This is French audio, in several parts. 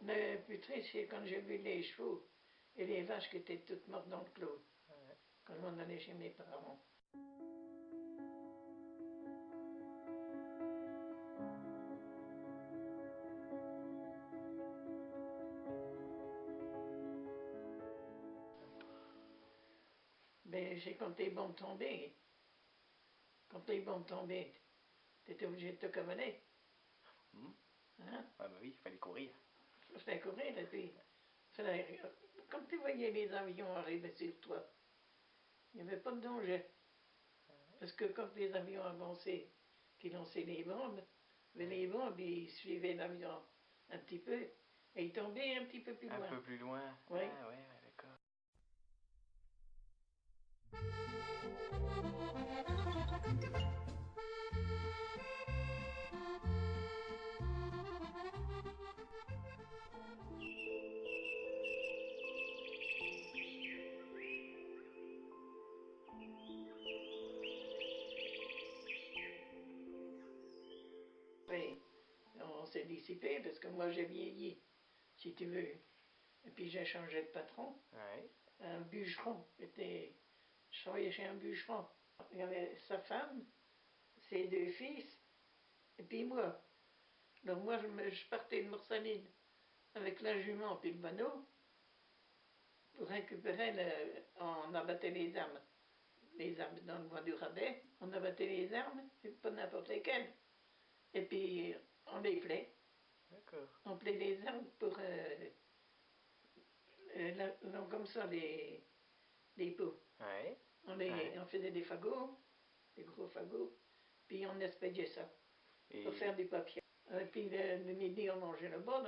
Le plus triste, c'est quand j'ai vu les chevaux et les vaches qui étaient toutes mortes dans le clos, quand on allait chez mes parents. Mais c'est quand les bombes tombaient. Quand les bombes tombaient, t'étais obligé de te cavaler. Hein? Ah bah oui, il fallait courir. Il fallait courir et puis, quand tu voyais les avions arriver sur toi, il n'y avait pas de danger. Parce que quand les avions avançaient, qui lançaient les bombes, ils suivaient l'avion un petit peu et ils tombaient un petit peu plus loin. Un peu plus loin. Oui. Ah ouais, d'accord. Oui, on s'est dissipé parce que moi j'ai vieilli, si tu veux. Et puis j'ai changé de patron. Ouais. Un bûcheron. Je travaillais chez un bûcheron. Il y avait sa femme, ses 2 fils, et puis moi. Donc moi je partais de Morsaline avec la jument puis le banneau pour récupérer on abattait les armes. Les armes dans le bois du rabais. On abattait les armes, pas n'importe lesquelles. Et puis on les plaît. D'accord. On plaît les armes pour comme ça les pots. Ouais. On faisait des fagots, des gros fagots, puis on expédiait ça Et... pour faire du papier. Et puis le midi, on mangeait là-bas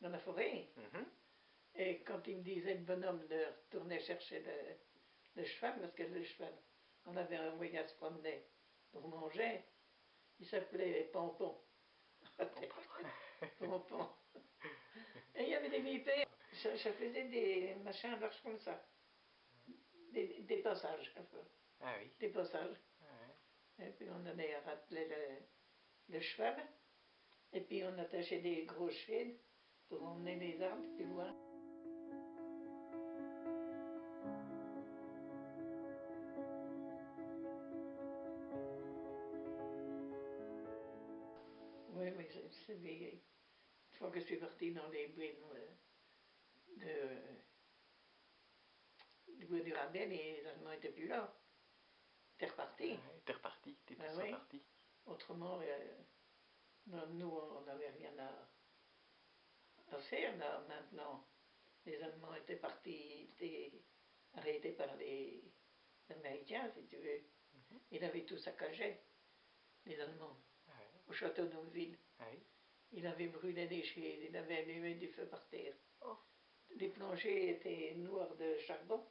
dans la forêt. Et quand il me disait le bonhomme de retourner chercher le cheval, parce que le cheval, on avait envoyé à se promener pour manger, il s'appelait Pompon. Pompon. Et il y avait des vipères. Ça faisait des machins larges comme ça. Des passages. Ah oui. Des passages. Ouais. Et puis on allait rateler le cheval. Et puis on attachait des gros chaînes pour emmener les arbres plus loin. Oui, oui, c'est une fois que je suis partie dans les bois du bois du rabais, les Allemands n'étaient plus là. T'es reparti. T'es reparti, t'es tous oui. reparti. Autrement, nous, on n'avait rien à faire là maintenant. Les Allemands étaient partis, étaient arrêtés par les Américains, si tu veux. Ils avaient tout saccagé, les Allemands, au château d'Onville. Ils avaient brûlé des chaises, ils avaient allumé du feu par terre. Les planchers étaient noirs de charbon,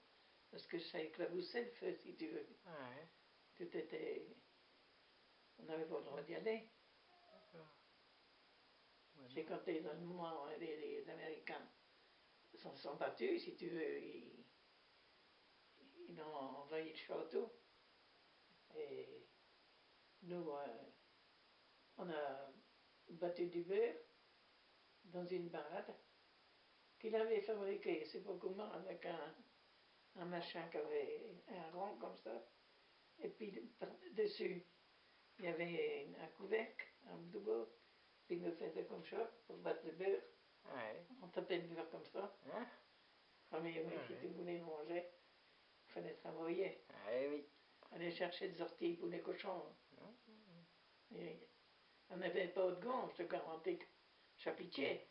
parce que ça éclaboussait le feu, si tu veux. Tout était... On n'avait pas le droit d'y aller. C'est quand les Allemands, les Américains s'en sont battus, si tu veux, ils ont envahi le château. Et nous, on a battu du beurre dans une barade qu'il avait fabriqué, je ne sais pas comment, avec un machin qui avait un rond comme ça. Et puis dessus, il y avait un couvercle, un double, puis il me faisait comme ça pour battre le beurre. On tapait le beurre comme ça. Mais si tu voulais manger, il fallait travailler. Oui. Aller chercher des orties pour les cochons. Et on n'avait pas de gants, je te garantis. Chapitrier.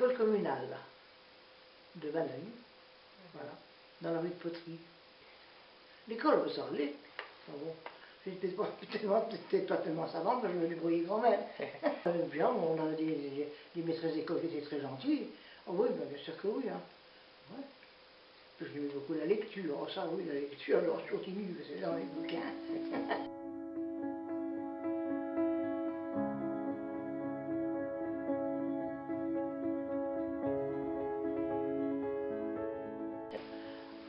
l'école communale, là, de Balagne, voilà, dans la rue de Poterie. L'école, vous savez. Bon, j'étais peut-être pas tellement savante, mais je me débrouillais quand même. Bien, on avait des maîtresses d'école qui étaient très gentilles. Ah oui, bien sûr que oui. Hein. Ouais. J'aimais beaucoup la lecture. Oh, ça, oui, la lecture, alors je continue, c'est dans les bouquins.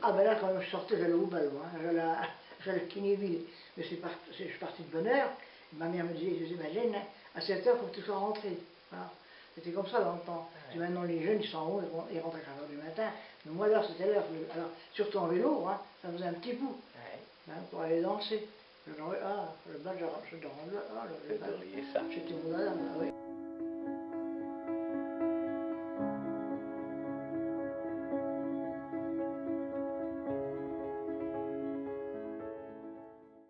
Ah ben là, quand je sortais, j'allais au ballon, hein. J'allais à Kinéville, mais je suis parti de bonne heure. Ma mère me disait, je disais, Madeleine, à 7 heures, il faut que tu sois rentrée. Voilà. C'était comme ça dans le temps. Ouais. Maintenant, les jeunes, ils sont en haut, ils rentrent à 4 heures du matin. Mais moi, là, c'était l'heure. Alors, surtout en vélo, hein, ça faisait un petit bout. Ouais. Hein, pour aller danser. Le bal, je dormais là. Ah, le bal, c'était mon dada, là, oui.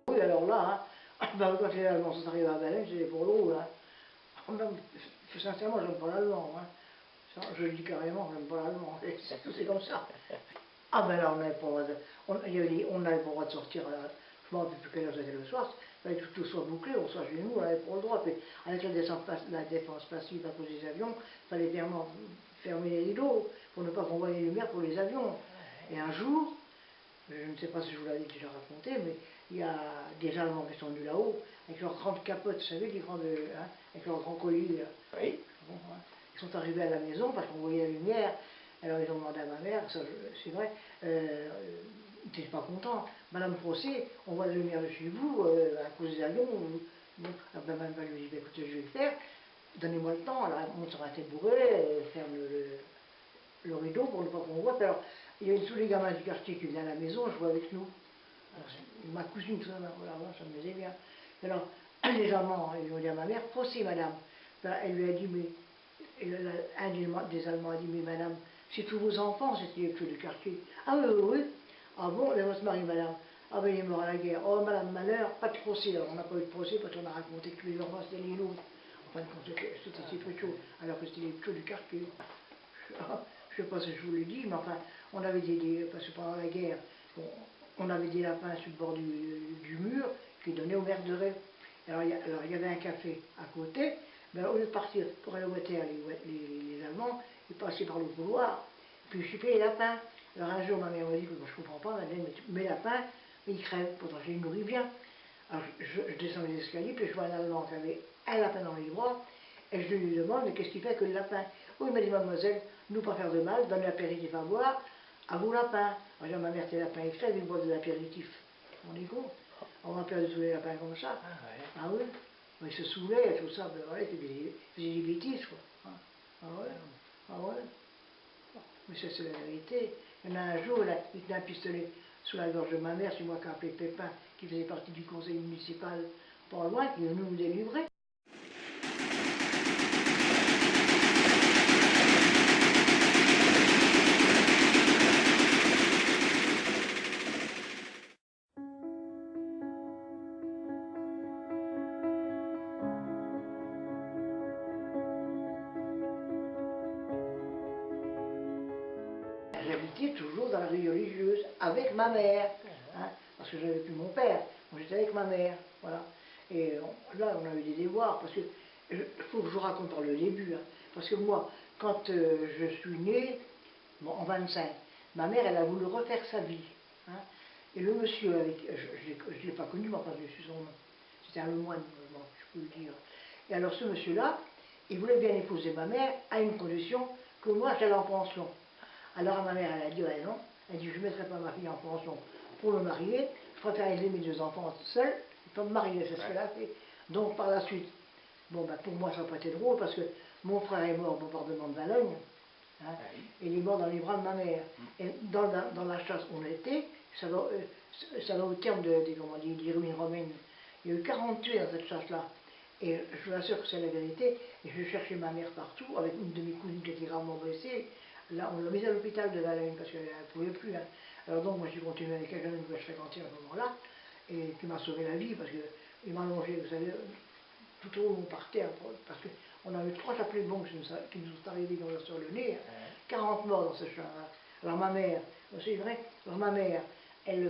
Oui, alors là, hein, ben, quand les Allemands sont arrivés à Baleine, j'ai pour l'eau, là. Même, sincèrement, j'aime pas l'allemand. Hein. Je le dis carrément, j'aime pas l'allemand. C'est comme ça. Ah ben là, on n'avait pas le droit de, on n'avait pas le droit de sortir, je ne me rappelle plus quelle heure c'était le soir, il fallait que tout soit bouclé, on soit chez nous, on n'avait pas le droit. Puis avec la défense passive à cause des avions, il fallait fermer les rideaux pour ne pas qu'on voie les lumières pour les avions. Et un jour, je ne sais pas si je vous l'avais déjà raconté, mais il y a des Allemands qui sont venus là-haut, avec leurs grandes capotes, vous savez, les grandes, hein, avec leurs grands colis. Là. Oui. Bon, hein. Ils sont arrivés à la maison parce qu'on voyait la lumière. Alors ils ont demandé à ma mère, c'est vrai, ils n'étaient pas contents. Madame Procé, on voit la lumière de chez vous, à cause des avions. Bon, ben, madame lui dit, ben, écoutez, je vais le faire, donnez-moi le temps. Alors elle monte sur un tabouret, ferme le rideau pour ne pas qu'on voit. Alors, il y avait tous les gamins du quartier qui venaient à la maison jouer avec nous. Alors, ma cousine, tout ça, voilà, ça me faisait bien. Alors, les Allemands, ils ont dit à ma mère, Procé, madame. Ben, elle lui a dit, mais, un des Allemands a dit, mais madame, c'est tous vos enfants, c'était les clés du quartier. Ah oui, oui, oui. Ah bon, et votre mari, madame? Ah ben il est mort à la guerre. Oh, madame, malheur, pas de procès. Alors on n'a pas eu de procès parce qu'on a raconté que les enfants c'était les nôtres. En fin de compte, c'était assez peu chaud, alors que c'était les clés du quartier. Je ne sais pas si je vous l'ai dit, mais enfin, on avait parce que pendant la guerre, on avait des lapins sur le bord du mur qui donnaient au maire de Ré. Alors il y avait un café à côté, mais au lieu de partir pour aller ouater les Allemands, ils passaient par le couloir, puis je chipais les lapins. Alors un jour, ma mère m'a dit, je ne comprends pas, Madeleine, mes lapins, ils crèvent, pourtant je les nourris bien. Alors je descends les escaliers, puis je vois un Allemand qui avait un lapin dans les bras, et je lui demande, mais qu'est-ce qu'il fait que le lapin? Oui, il m'a dit, mademoiselle, nous pas faire de mal, donne l'apéritif à boire, à vos lapins. Alors ma mère, tes lapins, ils crèvent, ils boivent de l'apéritif. On est con. On va perdre tous les lapins comme ça. Ah, ouais. Ah oui. Ils se saoulaient et tout ça, ben voilà, ils faisaient des bêtises, quoi. Ah ouais. Ah ouais. Mais ça, c'est la vérité. Il y en a un jour, il tenait un pistolet sous la gorge de ma mère, c'est moi qui ai appelé Pépin, qui faisait partie du conseil municipal pas loin, qui est venu nous délivrer. J'habitais toujours dans la rue religieuse, avec ma mère, hein, parce que j'avais plus mon père, moi j'étais avec ma mère, voilà. Et là, on a eu des devoirs, parce que, il faut que je vous raconte par le début, hein, parce que moi, quand je suis née, bon, en 25, ma mère, elle a voulu refaire sa vie, hein, et le monsieur, je ne l'ai pas connu, mais enfin, je suis son nom, c'était un lemoine, je peux le dire. Et alors ce monsieur-là, il voulait bien épouser ma mère, à une condition que moi, j'allais en pension. Alors ma mère, elle a dit, ouais, non, elle dit, je ne mettrai pas ma fille en pension pour me marier, je préfère élever mes deux enfants seule, et pas me marier, c'est ce qu'elle a fait. Donc par la suite, bon, ben, pour moi, ça n'a pas été drôle, parce que mon frère est mort au bombardement de Balogne, hein, il est mort dans les bras de ma mère. Et dans la chasse où on était, ça va au terme des ruines romaines. Il y a eu 40 tués dans cette chasse-là. Et je vous assure que c'est la vérité, et je cherchais ma mère partout, avec une de mes cousines qui était gravement blessée. Là, on l'a mise à l'hôpital de Baleine parce qu'elle ne pouvait plus. Hein. Alors donc, moi, j'ai continué avec quelqu'un que je fréquentais à ce moment-là, et qui m'a sauvé la vie, parce qu'il m'a allongé, vous savez, tout au long par terre, parce On a eu 3 chapelets de bombes qui nous sont arrivés sur le nez, 40 morts dans ce champ-là. Alors ma mère, c'est vrai, alors ma mère, elle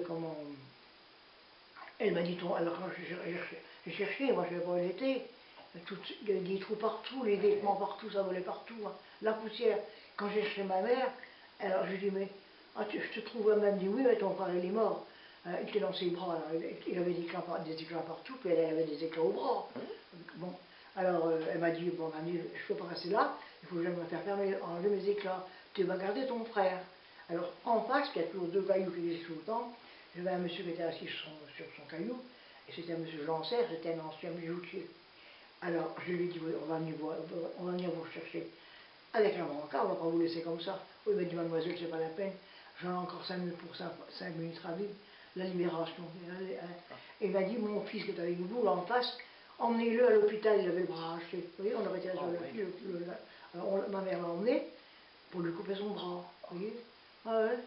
m'a dit, alors quand j'ai cherché, moi je ne savais pas où elle était, il y avait des trous partout, les vêtements partout, ça volait partout, hein. La poussière. Quand j'ai cherché ma mère, alors je lui ai dit, mais je te trouve, elle m'a dit, oui, mais ton frère il est mort. Il était dans ses bras, alors, il avait des éclats partout, puis elle avait des éclats au bras. Bon, alors elle m'a dit, bon, je ne peux pas rester là, il faut que je me faire enlever mes éclats. Tu vas garder ton frère. Alors en face, il y a toujours 2 cailloux qui étaient tout le temps, j'avais un monsieur qui était assis sur son caillou, et c'était un monsieur Jean Serre, c'était un ancien bijoutier. Alors je lui ai dit, oui, on va venir vous chercher. Avec un brancard, on ne va pas vous laisser comme ça. Oui, il m'a dit, mademoiselle, c'est pas la peine, j'en ai encore 5 minutes pour ça, 5 minutes à vivre. La libération. Et il m'a dit, mon fils qui est avec vous, là en face, emmenez-le à l'hôpital, il avait le bras arraché. Vous voyez, on aurait été là sur alors ma mère l'a emmené pour lui couper son bras. Vous voyez? Ah ouais.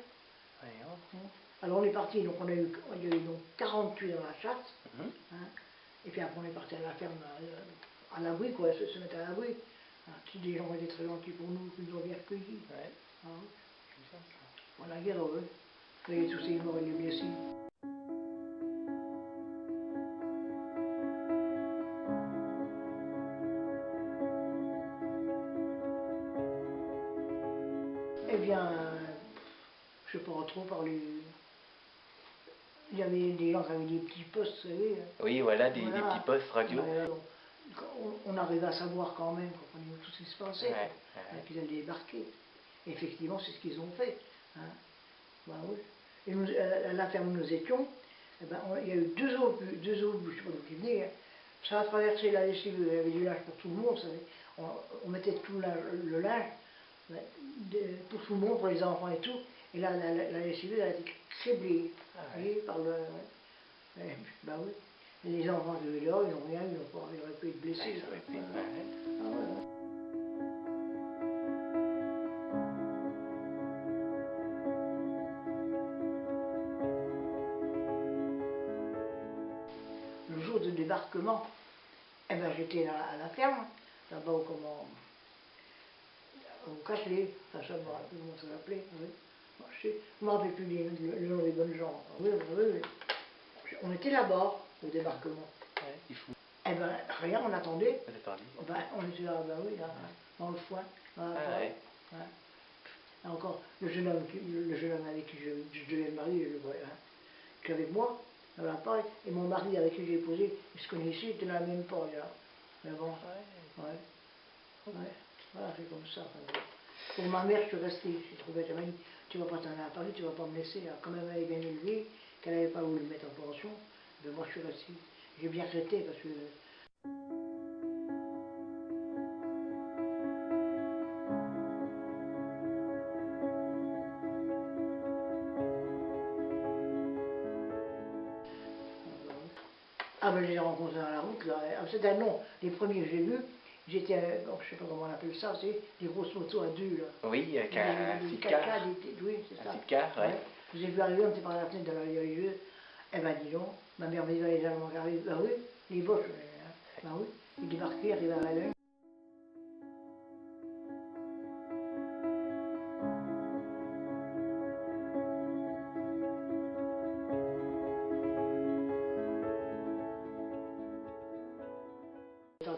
Alors on est parti, donc il y a eu donc 40 tués dans la chasse. Hein, et puis après on est parti à la ferme, à l'abri, quoi, se mettre à l'abri. Hein, des gens étaient très gentils pour nous, qui nous ont bien accueillis. Hein. Voilà, la guerre, oui. Vous voyez tous ces morts et les blessés. Eh bien, je ne sais pas trop parler. Il y avait des gens qui avaient des petits postes, vous savez. Oui, voilà, des petits postes radio. On arrivait à savoir quand même, comprenez-vous, tout ce qui se passait, qu'ils allaient débarquer. Et effectivement, c'est ce qu'ils ont fait. Hein. Ben, oui. Et nous, à la ferme où nous étions, eh ben, il y a eu 2 obus, je ne sais pas d'où qui venaient. Hein. Ça a traversé la lessive, il y avait du linge pour tout le monde, vous savez. On mettait tout le linge pour tout le monde, pour les enfants et tout. Et là, la lessive, elle a été criblée, vous voyez, par le... Ben oui. Et les enfants qui étaient là, ils n'ont rien, ils n'auraient pu être blessés. Le jour du débarquement, eh ben, j'étais à la ferme, là-bas au Cachelet, enfin ça me rappelle comment ça s'appelait. Oui. Je ne me rappelle plus le nom des bonnes gens. Oui. On était là-bas, au débarquement. Eh ben, rien, on attendait. Ben, on était là, ben oui, là, dans le foin. Encore, le jeune homme avec qui je devais me marier, qu'avec moi, dans l'appareil, et mon mari avec qui j'ai posé, ils se connaissaient, ils étaient dans la même porte, là. Mais bon, voilà, c'est comme ça. Pour ma mère, je suis restée, j'ai trouvé, elle m'a dit, tu ne vas pas t'en aller à Paris, tu ne vas pas me laisser. Alors, quand même, elle est bien élevée, qu'elle n'avait pas voulu me mettre en pension, ben moi je suis restée. J'ai bien traité parce que... Ah ben je les ai rencontrés dans la route, là. C'était non, les premiers que j'ai vus, j'étais, bon, je ne sais pas comment on appelle ça, c'est des grosses motos à 2 là. Oui, avec un sidecar. Oui, c'est ça. Un sidecar, oui. Je les ai vus arriver, on était par la fenêtre de la religieuse. Eh ben dis donc, ma mère me dit, les Allemands qui arrivent, ben oui, les Boches, ben oui, ils débarquaient, arrivaient à Valais.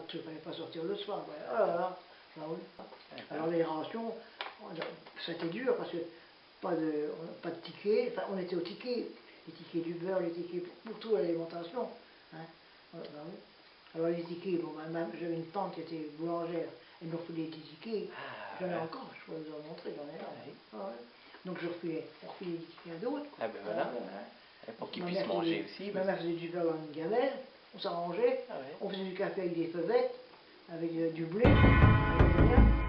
Tu ne fallait pas sortir le soir. Ouais. Ah là là, ben oui. Alors les rations, c'était dur parce que pas de tickets, enfin on était au ticket, les tickets du beurre, les tickets pour toute l'alimentation. Hein. Ben oui. Alors les tickets, bon, j'avais une tante qui était boulangère, elle me refilait des tickets, j'en ai encore, je pourrais vous en montrer, j'en ai un. Ouais. Donc je refilais des tickets à d'autres. Ah ben voilà. Pour qu'ils puissent manger aussi. Ma mère faisait du beurre dans une gamelle, on s'arrangeait, on faisait du café avec des feuvettes, avec du blé, avec rien.